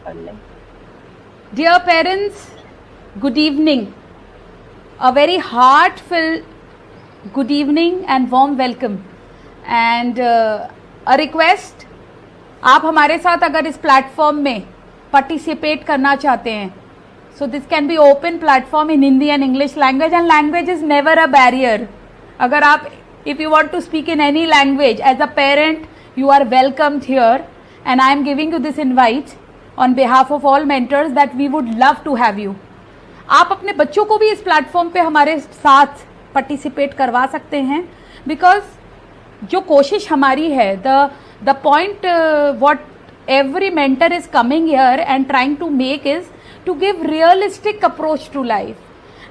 पढ़ लें। Dear parents, good evening. A very heartfelt good evening and warm welcome. And a request, आप हमारे साथ अगर इस प्लेटफॉर्म में पार्टिसिपेट करना चाहते हैं, so this can be open platform in Hindi and English language, and language is never a barrier. अगर आप if you want to speak in any language as a parent, you are welcomed here, and I am giving you this invite on behalf of all mentors that we would love to have you. आप अपने बच्चों को भी इस platform पे हमारे साथ participate करवा सकते हैं, बिकॉज जो कोशिश हमारी है, the point what every mentor is coming here and trying to make is to give realistic approach to life.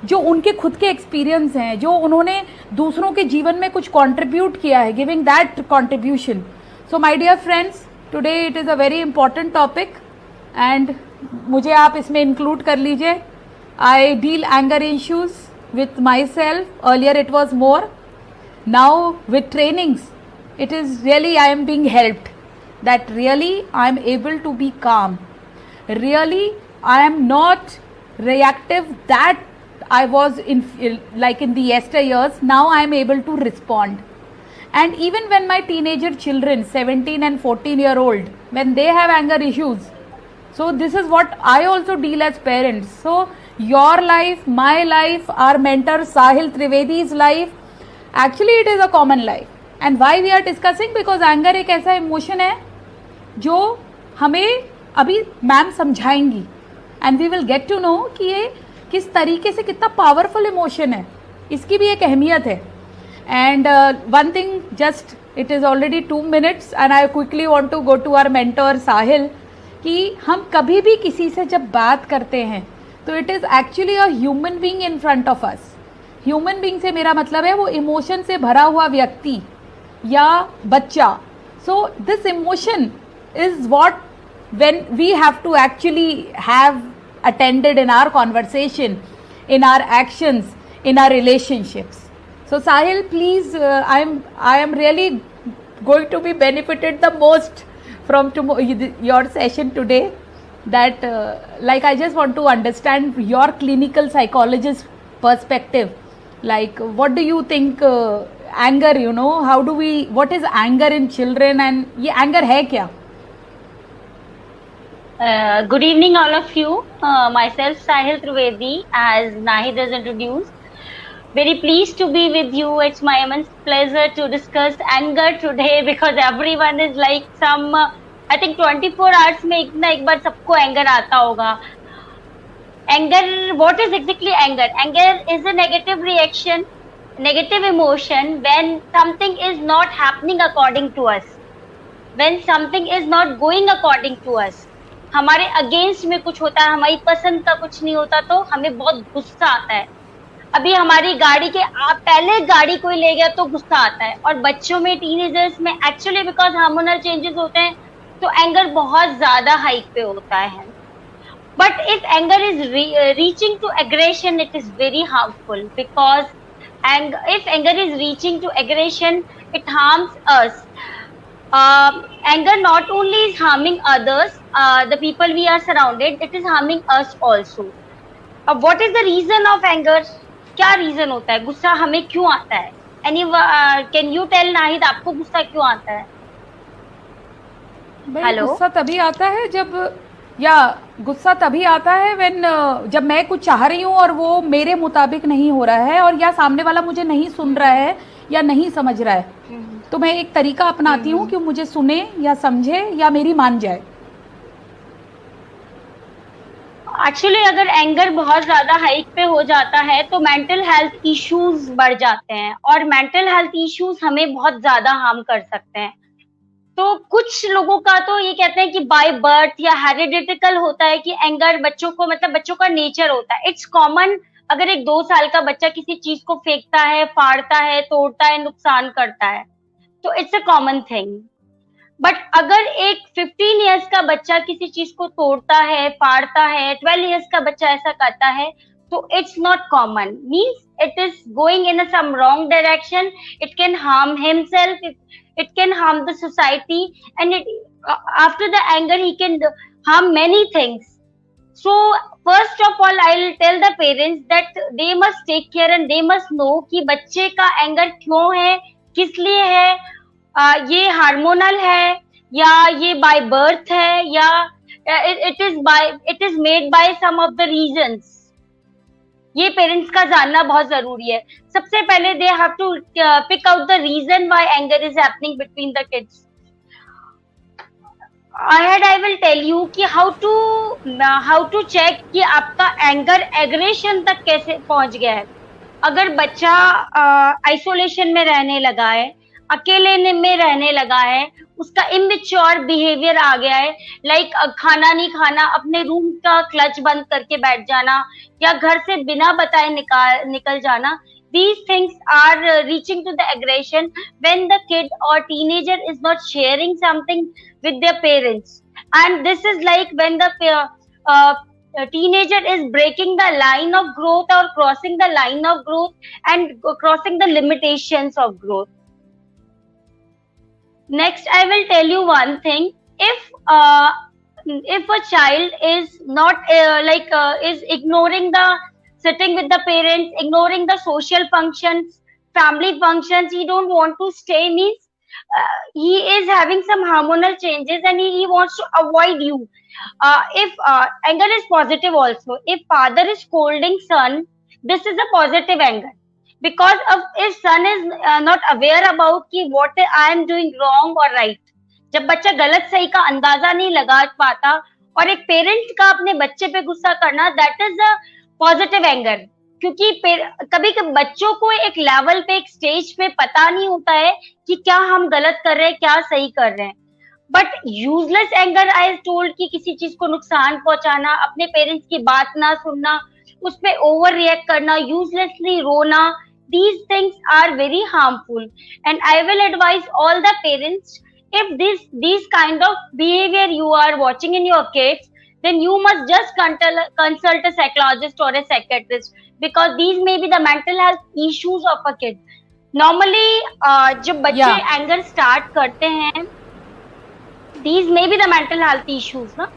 जो उनके खुद के एक्सपीरियंस हैं, जो उन्होंने दूसरों के जीवन में कुछ कंट्रीब्यूट किया है, giving that contribution. So my dear friends, today it is a very important topic and मुझे आप इसमें इंक्लूड कर लीजिए. I deal anger issues with myself. Earlier it was more. Now with trainings it is really I am being helped, that really I am able to be calm. Really I am not reactive that I was in like in the yesteryears. Now I am able to respond. And even when my teenager children 17 and 14-year-old, when they have anger issues, so this is what I also deal as parents. So your life, my life, our mentor Sahil Trivedi's life, actually it is a common life. And why we are discussing, because anger एक ऐसा emotion है जो हमें अभी ma'am समझाएंगी and we will get to know कि ये किस तरीके से कितना पावरफुल इमोशन है. इसकी भी एक अहमियत है. And one thing, just it is already 2 minutes and I quickly want to go to our mentor Sahil, कि हम कभी भी किसी से जब बात करते हैं तो it is actually a human being in front of us. Human being से मेरा मतलब है वो इमोशन से भरा हुआ व्यक्ति या बच्चा. So this emotion is what when we have to actually have attended in our conversation, in our actions, in our relationships. So Sahil, please, I am really going to be benefited the most from your session today. That like I just want to understand your clinical psychologist perspective. Like what do you think anger, you know, how do we, what is anger in children, and ये anger है क्या? Good evening all of you. Myself Sahil Trivedi, as Nahid has introduced. Very pleased to be with you. It's my immense pleasure to discuss anger today, because everyone is like some I think 24 hours में एक बार सबको anger आता होगा. Anger, what is exactly anger? Anger is a negative reaction, negative emotion when something is not happening according to us, when something is not going according to us. हमारे against में कुछ होता है, हमारी पसंद का कुछ नहीं होता, तो हमें बहुत गुस्सा आता है. अभी हमारी गाड़ी के आप पहले गाड़ी कोई ले गया तो गुस्सा आता है. और बच्चों में, टीनेजर्स में एक्चुअली बिकॉज हार्मोनल चेंजेस होते हैं तो एंगर बहुत ज्यादा हाइक पे होता है. But if anger is reaching to aggression, it is very harmful, because if anger is reaching to aggression, it harms us. Anger not only is harming others, the people we are surrounded, it is harming us also. What is the reason of anger? क्या reason होता है? गुस्सा हमें क्यों आता है? Can you tell Nahid, आपको गुस्सा क्यों आता है? हेलो, गुस्सा तभी आता है जब मैं कुछ चाह रही हूँ और वो मेरे मुताबिक नहीं हो रहा है, और या सामने वाला मुझे नहीं सुन रहा है या नहीं समझ रहा है, तो मैं एक तरीका अपनाती हूँ कि मुझे सुने या समझे या मेरी मान जाए. एक्चुअली अगर एंगर बहुत ज्यादा हाइक पे हो जाता है तो मेंटल हेल्थ इश्यूज बढ़ जाते हैं, और मेंटल हेल्थ इश्यूज हमें बहुत ज्यादा हार्म कर सकते हैं. तो कुछ लोगों का तो ये कहते हैं कि बाय बर्थ या हेरिडिटिकल होता है कि एंगर बच्चों को, मतलब बच्चों का नेचर होता है. It's common. अगर एक 2 साल का बच्चा किसी चीज को फेंकता है, फाड़ता है, तोड़ता है, नुकसान करता है, तो it's a common thing. But अगर एक 15 इयर्स का बच्चा किसी चीज को तोड़ता है, फाड़ता है, 12 इयर्स का बच्चा ऐसा करता है, तो it's not common. Means it is going in some wrong direction. It can harm himself, it can harm the society, and after the anger he can harm many things. So first of all I'll tell the parents that they must take care and they must know कि बच्चे का anger क्यों है, किस लिए है, ये hormonal है या ये by birth है या it is made by some of the reasons. ये पेरेंट्स का जानना बहुत जरूरी है. सबसे पहले they have to pick out the reason why anger is happening between the kids. I will tell you कि how to check कि आपका एंगर एग्रेशन तक कैसे पहुंच गया है. अगर बच्चा आइसोलेशन में रहने लगा है, अकेले में रहने लगा है, उसका इमेच्योर बिहेवियर आ गया है, लाइक खाना नहीं खाना, अपने रूम का क्लच बंद करके बैठ जाना या घर से बिना बताए निकल जाना, these things are reaching to the aggression when the kid or teenager is not sharing something with their parents. And this is like when the teenager is breaking the line of growth or crossing the line of growth and crossing the limitations of growth. Next, I will tell you one thing. If a child is not is ignoring the sitting with the parents, ignoring the social functions, family functions, he don't want to stay, means he is having some hormonal changes and he wants to avoid you. If anger is positive also, if father is scolding son, this is a positive anger. Because of if son is not aware about कि what I am doing wrong or right. जब बच्चा गलत सही का अंदाजा नहीं लगा पाता और एक पेरेंट का अपने बच्चे पे गुस्सा करना, that is a positive anger. क्योंकि कभी कभी बच्चों को एक लेवल पे, एक स्टेज पे पता नहीं होता है कि क्या हम गलत कर रहे हैं, क्या सही कर रहे हैं. But useless anger I told कि किसी चीज को नुकसान पहुंचाना, अपने पेरेंट्स की बात ना सुनना, उस पे ओवर रिएक्ट करना, यूजलेसली रोना, these things are very harmful. And I will advise all the parents, if these kind of behavior you are watching in your kids, then you must just consult a psychologist or a psychiatrist, because these may be the mental health issues of a kid. Normally जब बच्चे anger start करते हैं, these may be the mental health issues, ना?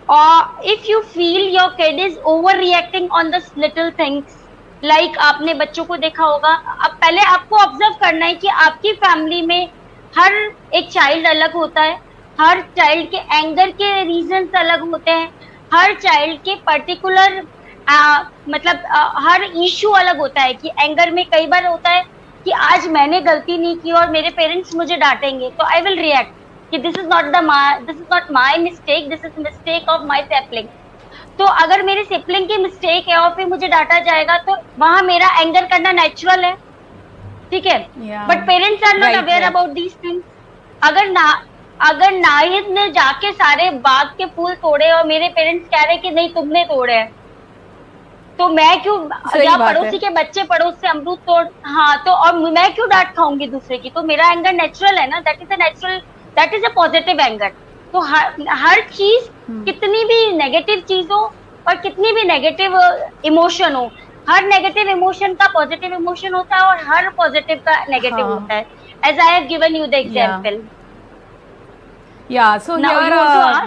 Or if you feel your kid is overreacting on the little things, like आपने बच्चों को देखा होगा, अब पहले आपको ऑब्जर्व करना है कि आपकी फैमिली में हर एक चाइल्ड अलग होता है, हर चाइल्ड के एंगर के रीजंस अलग होते हैं, हर चाइल्ड के पर्टिकुलर मतलब हर इशू अलग होता है. कि एंगर में कई बार होता है कि आज मैंने गलती नहीं की और मेरे पेरेंट्स मुझे डांटेंगे, तो आई विल रिएक्ट कि this is not my mistake, this is mistake of my sibling. तो अगर मेरे सिबलिंग की मिस्टेक है और फिर मुझे डांटा जाएगा, तो वहां मेरा एंगर करना नेचुरल है, ठीक है. But parents are not aware about these things. अगर नाहिद ने जाके सारे बाग के फूल तोड़े और मेरे पेरेंट्स कह रहे कि नहीं तुमने तोड़े हैं, तो मैं क्यों, या पड़ोसी के बच्चे पड़ोस से अमरूद तोड़, हाँ, तो और मैं क्यों डांट खाऊंगी दूसरे की. तो मेरा एंगर नेचुरल है ना, that is a positive anger. तो हर चीज, कितनी भी नेगेटिव चीज हो और कितनी भी नेगेटिव इमोशन हो, हर नेगेटिव इमोशन का पॉजिटिव इमोशन होता है और हर पॉजिटिव का नेगेटिव होता है. As I have given you the example. Yeah, so now here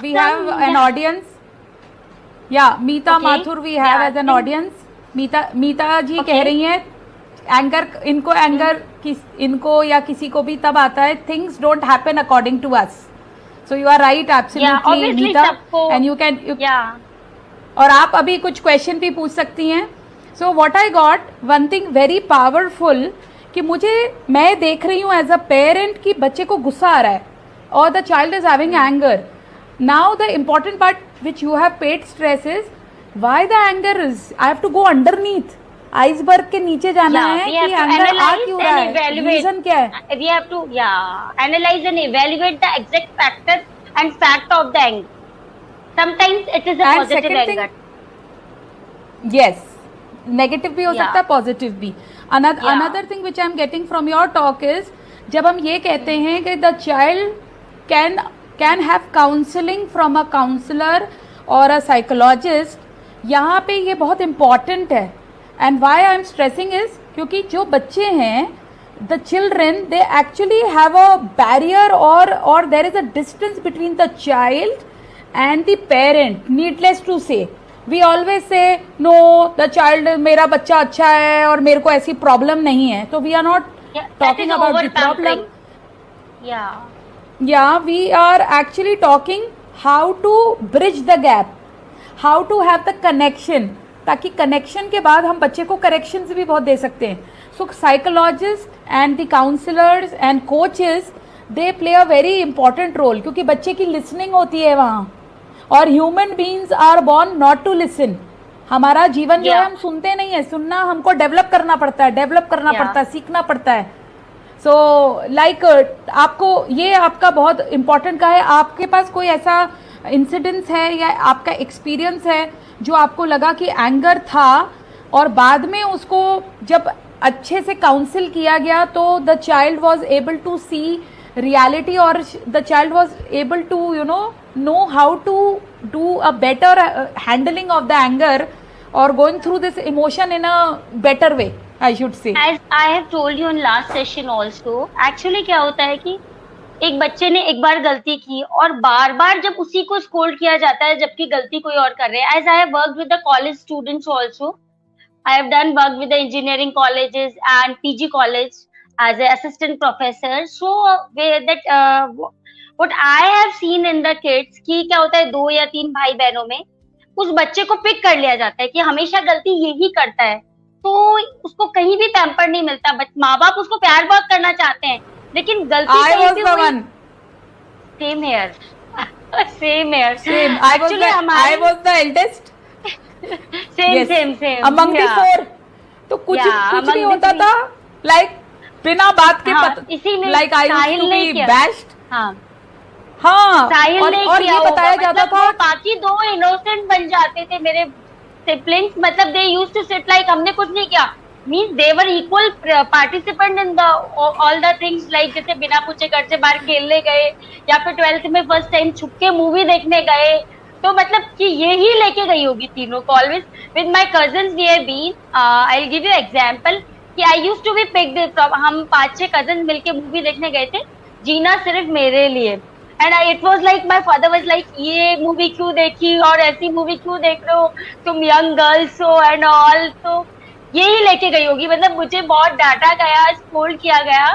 we have an audience. Yeah, Meeta Mathur we have as an audience. Meeta जी कह रही हैं एंगर, इनको या किसी को भी तब आता है, things don't happen according to us. So you are right, absolutely, Meeta, and you can और आप अभी कुछ क्वेश्चन भी पूछ सकती हैं. So what I got, one thing very powerful, कि मैं देख रही हूँ एज अ पेरेंट कि बच्चे को गुस्सा आ रहा है और the child is having anger. Now the important part which you have paid stress is why the anger is, I have to go underneath, iceberg के नीचे जाना है कि एंगर आ क्यों रहा है, रीजन क्या है. We have to analyze and evaluate the exact factor and fact of the anger. Sometimes it is a positive anger. Yes, negative भी हो सकता है, positive भी. Another thing which I am getting from your talk is, जब हम ये कहते हैं कि the child can have counseling from a counselor or a psychologist, यहाँ पे ये बहुत important है. And why I am stressing is, क्योंकि जो बच्चे हैं the children, they actually have a barrier or there is a distance between the child and the parent. Needless to say, we always say no, the child, मेरा बच्चा अच्छा है और मेरे को ऐसी problem नहीं है. So we are not talking about the problem. Yeah, we are actually talking how to bridge the gap, how to have the connection, ताकि कनेक्शन के बाद हम बच्चे को करेक्शंस भी बहुत दे सकते हैं. So psychologist and the counsellors and coaches, they play a very important role, क्योंकि बच्चे की लिसनिंग होती है वहाँ. और human beings are born not to listen. हमारा जीवन जो है हम सुनते नहीं है. सुनना हमको डेवलप करना पड़ता है, पड़ता है, सीखना पड़ता है. सो लाइक आपको ये आपका बहुत इंपॉर्टेंट का है. आपके पास कोई ऐसा इंसिडेंस है या आपका एक्सपीरियंस है जो आपको लगा कि एंगर था और बाद में उसको जब अच्छे से काउंसिल किया गया तो the child was able to see reality और the child was able to know how to do a better handling of the anger or going through this emotion in a better way, I should say. As I have told you in last session also, actually क्या होता है कि एक बच्चे ने एक बार गलती की और बार बार जब उसी को स्कोल्ड किया जाता है जबकि गलती कोई और कर रहे हैं. As I have worked with the college students also, I have done work with the engineering colleges and PG college as an assistant professor. So what I have seen in the kids कि क्या होता है, 2 या 3 भाई बहनों में उस बच्चे को पिक कर लिया जाता है कि हमेशा गलती यही करता है, तो उसको कहीं भी पैम्पर नहीं मिलता. बट माँ बाप उसको प्यार बहुत करना चाहते हैं लेकिन गलती I was the one. Same here. Same here. Same. Actually I was the eldest. Same. Among the 4. तो कुछ नहीं होता था. Like बिना बात के इसीलिए like I used to be bashed. हाँ. और ये बताया जाता था बाकी 2 इनोसेंट बन जाते थे मेरे सिबलिंग्स. मतलब they used to sit like हमने कुछ नहीं किया. Means they were equal participant in the all the things. Like जैसे बिना पूछे घर से बाहर खेलने गए या फिर 12th में फर्स्ट टाइम छुप के मूवी देखने गए. तो मतलब कि ये ही लेके गई होगी तीनों को. Always with my cousins we have been, I will give you example कि I used to be picked from, हम 5-6 कजन्स मिलके मूवी देखने गए थे, जीना सिर्फ मेरे लिए. And it was like my father was like ये मूवी क्यों देखी और ऐसी मूवी क्यों देख रहे हो, तुम यंग गर्ल्स हो एंड ऑल. तो यही लेके गई होगी. मतलब मुझे बहुत डांटा गया, स्कोल्ड किया गया.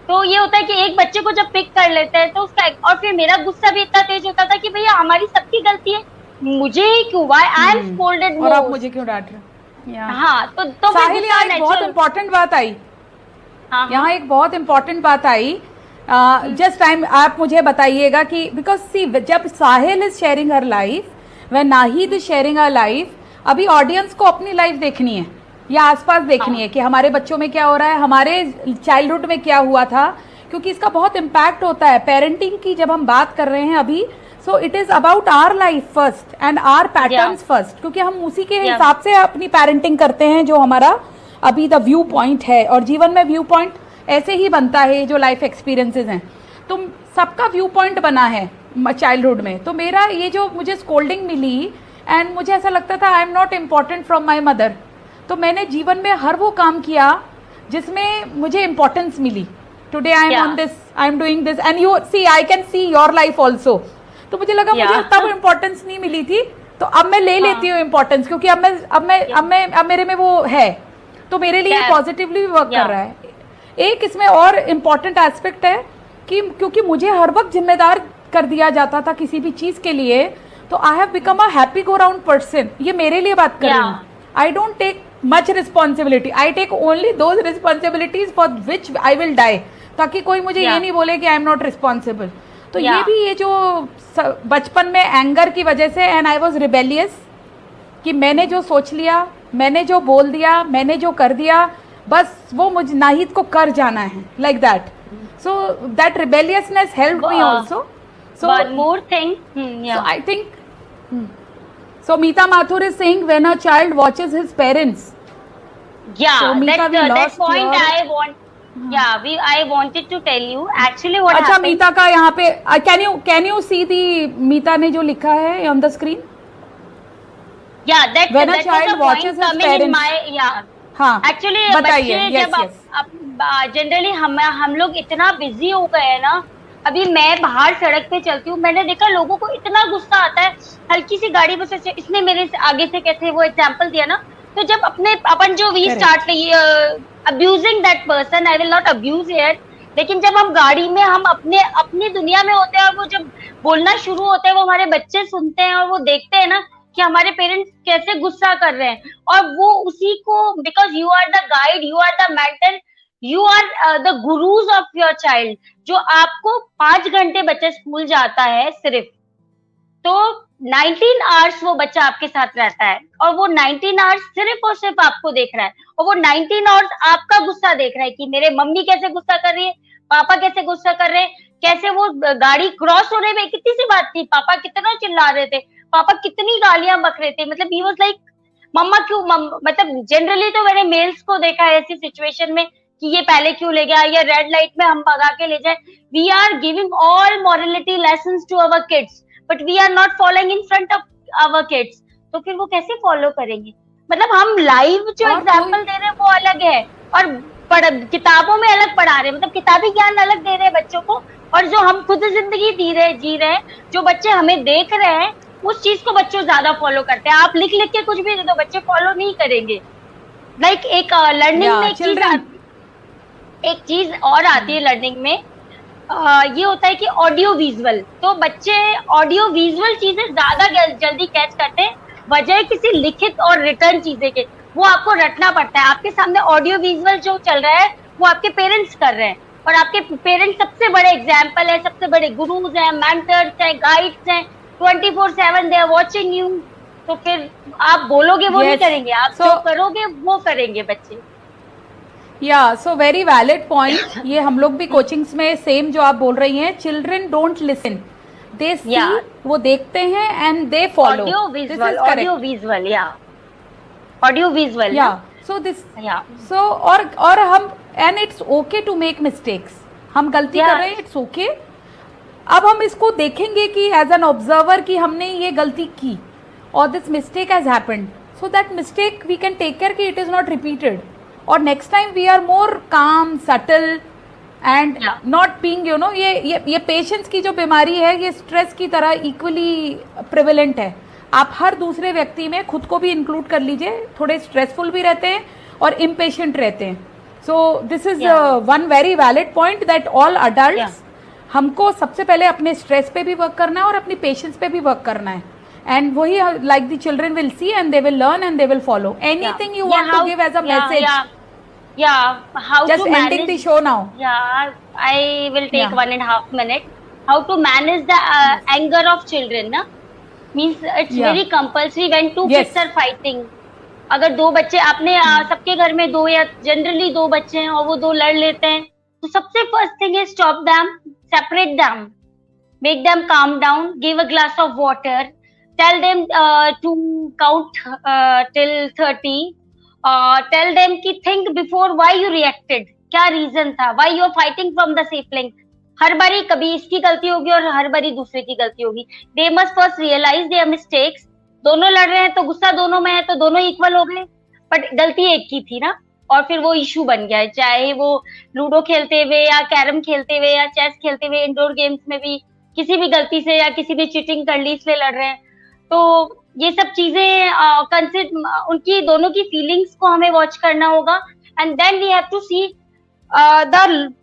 तो ये होता है कि एक बच्चे को जब पिक कर लेते हैं तो उसका, और फिर मेरा गुस्सा भी इतना तेज होता था कि भैया हमारी सबकी गलती है, मुझे ही क्यों, व्हाई आई एम स्कोल्डेड मोर, और आप मुझे क्यों डांट रहे हो. हाँ तो साहिल, यहाँ एक बहुत इम्पोर्टेंट बात आई. यहाँ एक बहुत इम्पोर्टेंट बात आई. जस्ट टाइम आप मुझे बताइएगा कि बिकॉज सी जब Sahil is sharing her life, when Nahid is sharing her life, अभी ऑडियंस को अपनी लाइफ देखनी है या आसपास देखनी है कि हमारे बच्चों में क्या हो रहा है, हमारे चाइल्डहुड में क्या हुआ था, क्योंकि इसका बहुत इम्पैक्ट होता है. पेरेंटिंग की जब हम बात कर रहे हैं अभी, so it is about our life first and our patterns first, क्योंकि हम उसी के हिसाब से अपनी पेरेंटिंग करते हैं जो हमारा अभी द व्यू पॉइंट है. और जीवन में व्यू पॉइंट ऐसे ही बनता है जो लाइफ एक्सपीरियंसेस हैं. तो सबका व्यू पॉइंट बना है चाइल्डहुड में. तो मेरा ये जो मुझे स्कोल्डिंग मिली एंड मुझे ऐसा लगता था I am not important from my mother, तो मैंने जीवन में हर वो काम किया जिसमें मुझे इम्पोर्टेंस मिली. Today I am on this, I am doing this and you see I can see your life also. तो मुझे लगा मुझे तब इम्पोर्टेंस नहीं मिली थी, तो अब मैं ले लेती हूँ इम्पोर्टेंस, क्योंकि अब मेरे में वो है, तो मेरे लिए पॉजिटिवली वर्क कर रहा है. एक इसमें और इम्पोर्टेंट एस्पेक्ट है कि क्योंकि मुझे हर वक्त जिम्मेदार कर दिया जाता था किसी भी चीज के लिए, तो I have become a happy go round person. ये मेरे लिए बात कर रही हूँ. I don't take much responsibility, I take only those responsibilities for which I will die, ताकि कोई मुझे ये नहीं बोले कि आई एम नॉट रिस्पॉन्सिबल. तो ये भी ये जो बचपन में एंगर की वजह से, एंड आई वॉज रिबेलियस, कि मैंने जो सोच लिया, मैंने जो बोल दिया, मैंने जो कर दिया, बस वो मुझे नाहिद को कर जाना है, like that. So that rebelliousness helped me also. So one more thing, so I think so Meeta Mathur is saying when a child watches his parents. Yeah, so Meeta, that point I wanted to tell you actually what अच्छा, happened. मीता का यहाँ पे can you see the मीता ने जो लिखा है on the screen? Yeah, that when that a child watches his parents. हाँ, actually बताइए. Yes. जनरली हम लोग इतना बिजी हो गए हैं ना, अभी मैं बाहर सड़क पे चलती हूँ, मैंने देखा लोगों को इतना गुस्सा आता है, हल्की सी गाड़ी बस ऐसे, इसने मेरे से आगे से कैसे वो एग्जांपल दिया ना, तो जब अपन जो we start abusing that person, I will not abuse here, लेकिन जब हम गाड़ी में हम अपनी दुनिया में होते हैं और वो जब बोलना शुरू होते हैं, वो हमारे बच्चे सुनते हैं और वो देखते हैं ना कि हमारे पेरेंट्स कैसे गुस्सा कर रहे हैं, और वो उसी को, because you are the guide, you are the mentor, you are the gurus of your child, जो आपको 5 घंटे बच्चा स्कूल जाता है सिर्फ, तो 19 आवर्स वो बच्चा आपके साथ रहता है, और वो 19 आवर्स सिर्फ और सिर्फ आपको देख रहा है, और वो 19 आवर्स आपका गुस्सा देख रहा है कि मेरे मम्मी कैसे गुस्सा कर रही है, पापा कैसे गुस्सा कर रहे हैं, कैसे वो गाड़ी क्रॉस होने में कितनी सी बात थी, पापा कितना चिल्ला रहे थे, पापा कितनी गालियां बक रहे थे, मतलब ही वाज लाइक मम्मा क्यों, मतलब जनरली तो मैंने मेल्स को देखा है ऐसी सिचुएशन में कि ये पहले क्यों ले गया, या रेड लाइट में हम भगा के ले जाए, we are giving all morality lessons to our kids, but we are not following in front of our kids, तो फिर वो कैसे फॉलो करेंगे, मतलब हम लाइव जो एग्जाम्पल दे रहे हैं वो अलग है, और किताबों में अलग पढ़ा रहे हैं, मतलब किताबी ज्ञान अलग दे रहे हैं बच्चों को, और जो हम खुद जिंदगी जी रहे हैं, जो बच्चे हमें देख रहे हैं, उस चीज को बच्चों ज्यादा फॉलो करते हैं। आप लिख के कुछ भी दे दो, बच्चे फॉलो नहीं करेंगे। लाइक एक लर्निंग में एक चीज और आती है लर्निंग में, ये होता है कि ऑडियो विजुअल, तो बच्चे ऑडियो विजुअल चीजें ज्यादा जल्दी कैच करते हैं बजाय किसी लिखित और रिटर्न चीजें के, वो आपको रटना पड़ता है। आपके सामने ऑडियो विजुअल जो चल रहा है वो आपके पेरेंट्स कर रहे हैं, और आपके पेरेंट्स सबसे बड़े एग्जाम्पल है, सबसे बड़े गुरुज हैं, मेंटर्स हैं, गाइड्स हैं, 24/7 दे आर वॉचिंग यू, तो फिर आप बोलोगे वो नहीं करेंगे, आप जो करोगे वो करेंगे बच्चे। या सो वेरी वैलिड पॉइंट, ये हम लोग भी कोचिंग्स में सेम जो आप बोल रही हैं, children don't listen, they see, वो देखते हैं and they follow, audio visual या सो दिस, सो और हम, and it's okay to make mistakes, हम गलती कर रहे हैं, इट्स ओके। अब हम इसको देखेंगे कि एज एन ऑब्जर्वर कि हमने ये गलती की और this mistake has happened, so that mistake we can take care कि इट इज नॉट रिपीटेड, और next time we are more calm, subtle and not being, you know, ये पेशेंस की जो बीमारी है, ये स्ट्रेस की तरह इक्वली प्रिवेलेंट है। आप हर दूसरे व्यक्ति में खुद को भी इंक्लूड कर लीजिए, थोड़े स्ट्रेसफुल भी रहते हैं और इम्पेशेंट रहते हैं। So this is one very valid point that all adults, हमको सबसे पहले अपने स्ट्रेस पे भी वर्क करना है और अपनी पेशेंस पे भी वर्क करना है, एंड वही like the children will see and they will learn and they will follow. Anything you want to give as a message? How just to ending manage the show now. I will take 1.5 minutes. How to manage the anger of children, na? Means it's very compulsory when two kids are fighting. अगर दो बच्चे आपने सबके घर में दो या generally दो बच्चे हैं और वो दो लड़ लेते हैं, तो सबसे first thing is stop them, separate them, make them calm down, give a glass of water, tell them to count till 30, tell them कि think before why you reacted, क्या रीजन था, why you are fighting from the sibling. हर बारी कभी इसकी गलती होगी और हर बारी दूसरे की गलती होगी। They must first realise their mistakes. दोनों लड़ रहे हैं तो गुस्सा दोनों में है तो दोनों इक्वल हो गए, बट गलती एक की थी ना, और फिर वो इशू बन गया है, चाहे वो लूडो खेलते हुए या कैरम खेलते हुए या चेस खेलते हुए, इंडोर गेम्स में भी किसी भी गलती से या किसी भी चीटिंग कर ली इसलिए लड़ रहे हैं। तो ये सब चीजें उनकी दोनों की फीलिंग्स को हमें वॉच करना होगा, and then we have to see the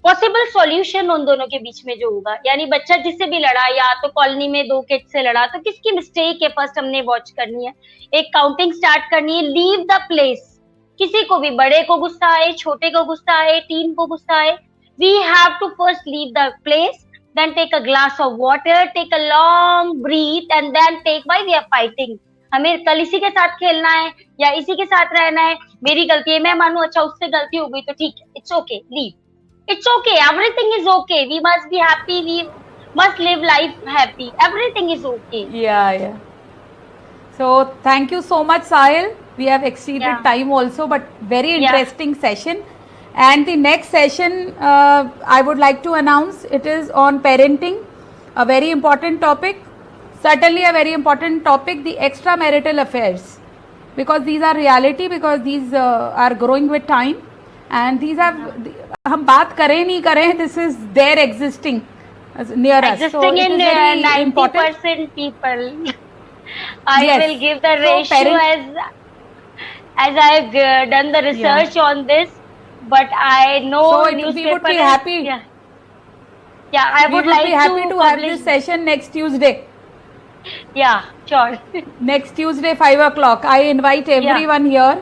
possible solution उन दोनों के बीच में जो होगा। यानी बच्चा जिससे भी लड़ा, या तो कॉलोनी में दो किड्स से लड़ा, तो किसकी मिस्टेक है फर्स्ट हमने वॉच करनी है, एक काउंटिंग स्टार्ट करनी है, लीव द प्लेस। किसी को भी, बड़े को गुस्सा आए, छोटे को गुस्सा आए, टीन को गुस्सा आए, we have to first leave the place, then take a glass of water, take a long breath, and then take why we are fighting. हमें कल इसी के साथ खेलना है या इसी के साथ रहना है, मेरी गलती है, मैं मानू अच्छा उससे गलती हो गई तो ठीक है, it's okay, leave, it's okay, everything is okay, we must be happy, we must live life happy, everything is okay. Yeah. So thank you so much, Sahil. We have exceeded time also, but very interesting session. And the next session I would like to announce, it is on parenting, a very important topic, certainly a very important topic, the extramarital affairs, because these are reality, because these are growing with time, and these have, हम बात करें नहीं करें, this is there existing near us. So Existing it in is very important. 90% people. I Yes. will give the So ratio parents- as I've done the research on this, but I know So we newspaper would be is- happy. Yeah, I We would would like be happy to have publish. this session next Tuesday. Yeah, sure. Next Tuesday, 5 o'clock. I invite everyone here,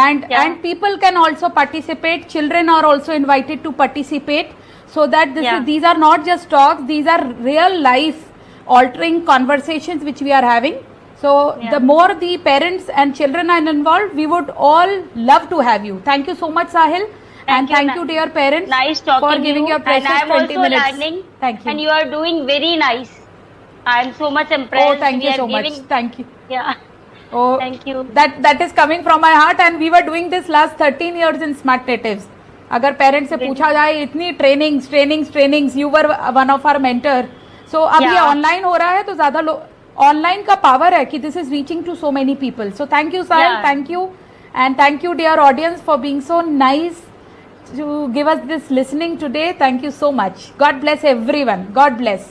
and people can also participate. Children are also invited to participate, so that these are not just talks; these are real life altering conversations which we are having. So the more the parents and children are involved, we would all love to have you. Thank you so much, Sahil. And thank you, dear parents, Nice talking for to giving you. your precious and I'm 20 also minutes. learning. Thank you. And you are doing very nice. I'm so much impressed. Oh, thank We you are so much. giving- Thank you. Yeah. Oh, Thank you. That is coming from my heart, and we were doing this last 13 years in Smart Natives. अगर parents से पूछा जाए, इतनी trainings, you were one of our mentor. So अब ये online हो रहा है, तो ज्यादा ऑनलाइन का पावर है कि this is reaching to so many people. So thank you Sahil, thank you, and thank you dear audience for being so nice to give us this listening today. Thank you so much. God bless everyone. God bless.